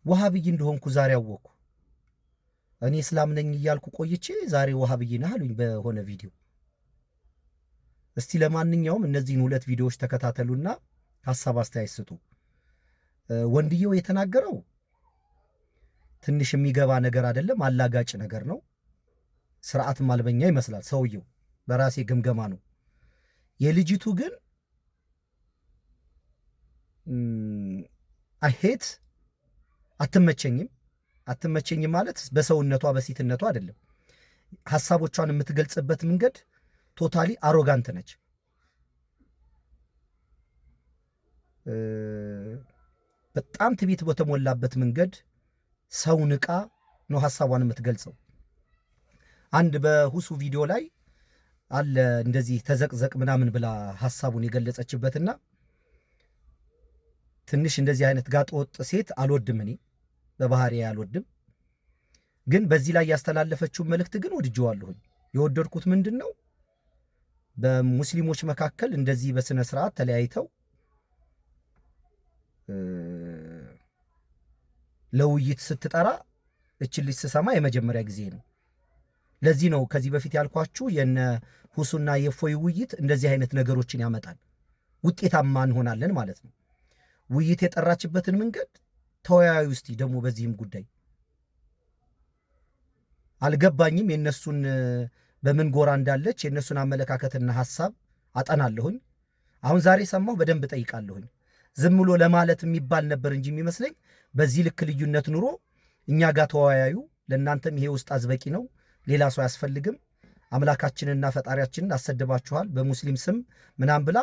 ወሃብይ እንደሆንኩ ዛሬ አወቅኩ። እኔ እስላም ነኝ እያልኩ ቆይቼ ዛሬ ወሃብይ ነህ አሉኝ በሆነ ቪዲዮ። እስቲ ለማንኛውም እነዚህን 2 ቪዲዮዎች ተከታተሉና ሐሳብ አስተያየት ስጡ። ወንድየው የተናገረው ትንሽ የሚገባ ነገር አይደለም፣ አላጋጭ ነገር ነው። ስርዓት ማልበኛ ይመስላል ሰውየው፣ በራሴ ግምገማ ነው። የልጅቱ ግን አይሄት አትመቸኝም ማለት በሰውነቷ በሲትነቷ አይደለም። ሐሳቦቿን የምትገልጽበት መንገድ ቶታሊ አሮጋንት ነች። በጣም ትዕቢት በተሞላበት መንገድ ሰው ንቃ ነው ሐሳቧን የምትገልጸው። አንድ በሁሱ ቪዲዮ ላይ አለ እንደዚህ ተዘቅዘቅ ምናምን ብላ ሐሳቡን የገለጸችበትና ትንሽ እንደዚህ አይነት ጋጥ ወጥ ሴት አልወድም፣ እኔ በባህሪዬ አልወድም። ግን በዚህ ላይ ያስተላለፈችው መልእክት ግን ወድጄዋለሁኝ። የወደድኩት ምንድነው በሙስሊሞች መካከል እንደዚህ በስነ ስርዓት ተለያይተው ለውይይት ስትጠራ እችን ልጅ ስሰማ የመጀመሪያ ጊዜ ነው። ለዚህ ነው ከዚህ በፊት ያልኳችሁ የነ ሁሱና የፎይ ውይይት እንደዚህ አይነት ነገሮችን ያመጣል፣ ውጤታማ እንሆናለን ማለት ነው። ውይይት የጠራችበትን መንገድ ተወያዩ እስቲ ደግሞ በዚህም ጉዳይ አልገባኝም። የነሱን በምን ጎራ እንዳለች የነሱን አመለካከትና ሐሳብ አጠናለሁኝ። አሁን ዛሬ ሰማሁ፣ በደንብ ጠይቃለሁኝ። ዝም ብሎ ለማለት የሚባል ነበር እንጂ የሚመስለኝ በዚህ ልክ ልዩነት ኑሮ እኛ ጋር ተወያዩ፣ ለእናንተም ይሄ ውስጥ አዝበቂ ነው፣ ሌላ ሰው አያስፈልግም፣ አምላካችንና ፈጣሪያችንን አሰድባችኋል በሙስሊም ስም ምናምን ብላ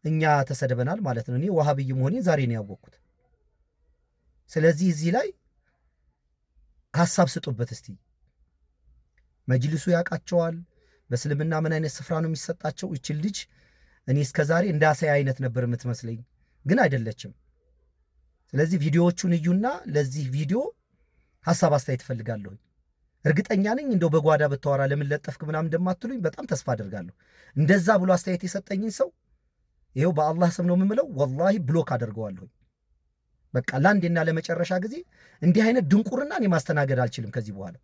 እኛ ተሰድበናል ማለት ነው። እኔ ወሃብይ መሆኔን ዛሬ ነው ያወቅኩት። ስለዚህ እዚህ ላይ ሐሳብ ስጡበት እስቲ። መጅልሱ ያውቃቸዋል። በእስልምና ምን አይነት ስፍራ ነው የሚሰጣቸው? እችል ልጅ እኔ እስከ ዛሬ እንዳሳይ አይነት ነበር የምትመስለኝ፣ ግን አይደለችም። ስለዚህ ቪዲዮዎቹን እዩና ለዚህ ቪዲዮ ሐሳብ አስተያየት እፈልጋለሁ። እርግጠኛ ነኝ እንደው በጓዳ ብታወራ ለምን ለጠፍክ ምናምን እንደማትሉኝ በጣም ተስፋ አደርጋለሁ። እንደዛ ብሎ አስተያየት የሰጠኝን ሰው ይኸው በአላህ ስም ነው የምምለው፣ ወላሂ ብሎክ አደርገዋለሁ። በቃ ለአንዴና ለመጨረሻ ጊዜ እንዲህ አይነት ድንቁርና እኔ ማስተናገድ አልችልም ከዚህ በኋላ።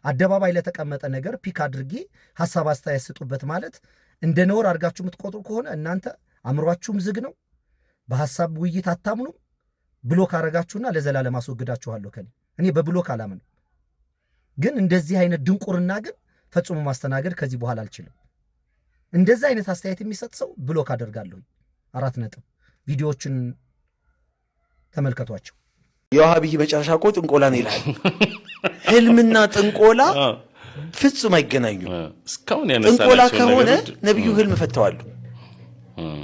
አደባባይ ለተቀመጠ ነገር ፒክ አድርጌ ሐሳብ አስተያየት ስጡበት ማለት እንደ ነውር አድርጋችሁ የምትቆጥሩ ከሆነ እናንተ አእምሯችሁም ዝግ ነው፣ በሐሳብ ውይይት አታምኑም። ብሎክ አረጋችሁና ለዘላለም አስወግዳችኋለሁ ከኔ። እኔ በብሎክ አላምንም፣ ግን እንደዚህ አይነት ድንቁርና ግን ፈጽሞ ማስተናገድ ከዚህ በኋላ አልችልም። እንደዚህ አይነት አስተያየት የሚሰጥ ሰው ብሎክ አደርጋለሁ። 4 ነጥብ። ቪዲዮዎችን ተመልከቷቸው። የዋሃብይ መጨረሻ እኮ ጥንቆላ ነው ይላል። ህልምና ጥንቆላ ፍጹም አይገናኙ። ጥንቆላ ከሆነ ነብዩ ህልም ፈተዋሉ፣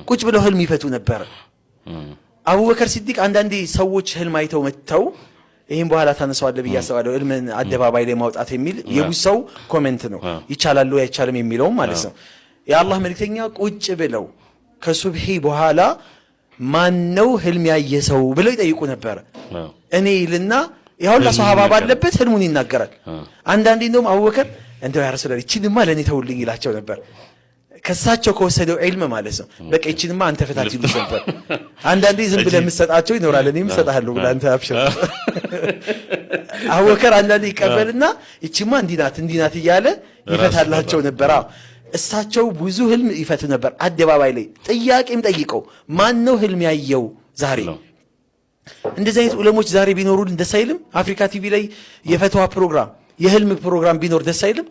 ቁጭ ብለው ህልም ይፈቱ ነበር። አቡበከር ሲዲቅ አንዳንዴ ሰዎች ህልም አይተው መተው ይሄን በኋላ ታነሳዋለህ ብዬ አስባለሁ። ህልምን አደባባይ ላይ ማውጣት የሚል የብዙ ሰው ኮሜንት ነው። ይቻላል ወይ አይቻልም የሚለው ማለት ነው። የአላህ መልእክተኛ ቁጭ ብለው ከሱብሂ በኋላ ማን ነው ህልም ያየ ሰው ብለው ይጠይቁ ነበር። እኔ ይልና ያውላ ሱሐባ ባለበት ህልሙን ይናገራል። አንዳንዴ እንደውም አቡበከር እንደው ያ ረሱላህ እቺንማ ለኔ ተውልኝ ይላቸው ነበር። ከሳቸው ከወሰደው ዒልም ማለት ነው። በቃ እቺንማ አንተ ፈታት ይሉት ነበር። አንዳንዴ ዝም ብለህ የምትሰጣቸው ይኖራል። እኔም እሰጥሃለሁ ብለህ አንተ አብሽር። አቡበከር አንዳንዴ ይቀበልና እቺማ እንዲህ ናት እያለ ይፈታላቸው ነበር። እሳቸው ብዙ ህልም ይፈቱ ነበር አደባባይ ላይ። ጥያቄም ጠይቀው ማን ነው ህልም ያየው ዛሬ? እንደዚህ አይነት ዑለሞች ዛሬ ቢኖሩን ደስ አይልም? አፍሪካ ቲቪ ላይ የፈትዋ ፕሮግራም የህልም ፕሮግራም ቢኖር ደስ አይልም?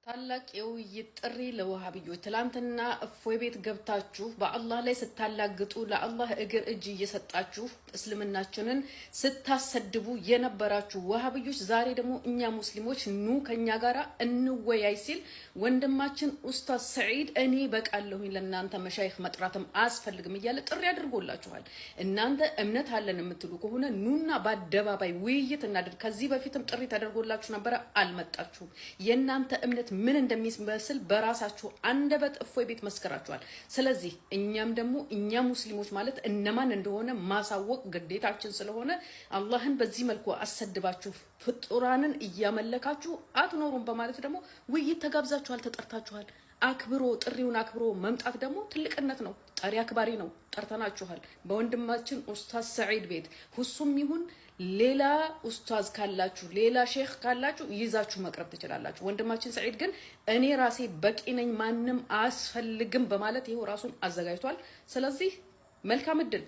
ታላቅ የውይይት ጥሪ ለወሃብዮች። ትላንትና እፎይ ቤት ገብታችሁ በአላህ ላይ ስታላግጡ ለአላህ እግር እጅ እየሰጣችሁ እስልምናችንን ስታሰድቡ የነበራችሁ ወሃብዮች ዛሬ ደግሞ እኛ ሙስሊሞች ኑ ከኛ ጋራ እንወያይ ሲል ወንድማችን ኡስታዝ ሰዒድ እኔ በቃለሁኝ ለእናንተ መሻይኽ መጥራትም አያስፈልግም እያለ ጥሪ አድርጎላችኋል። እናንተ እምነት አለን የምትሉ ከሆነ ኑና በአደባባይ ውይይት እናድርግ። ከዚህ በፊትም ጥሪ ተደርጎላችሁ ነበረ፣ አልመጣችሁም። የእናንተ እምነት ምን እንደሚመስል በራሳችሁ አንደበት እፎይ ቤት መስከራችኋል። ስለዚህ እኛም ደግሞ እኛ ሙስሊሞች ማለት እነማን እንደሆነ ማሳወቅ ግዴታችን ስለሆነ አላህን በዚህ መልኩ አሰድባችሁ ፍጡራንን እያመለካችሁ አትኖሩም በማለት ደግሞ ውይይት ተጋብዛችኋል፣ ተጠርታችኋል። አክብሮ ጥሪውን አክብሮ መምጣት ደግሞ ትልቅነት ነው። ጠሪ አክባሪ ነው። ጠርተናችኋል። በወንድማችን ኡስታዝ ሰዒድ ቤት ሁሱም ይሁን ሌላ ኡስታዝ ካላችሁ ሌላ ሼክ ካላችሁ ይዛችሁ መቅረብ ትችላላችሁ። ወንድማችን ሰዒድ ግን እኔ ራሴ በቂ ነኝ ማንም አያስፈልግም በማለት ይሄው ራሱን አዘጋጅቷል። ስለዚህ መልካም እድል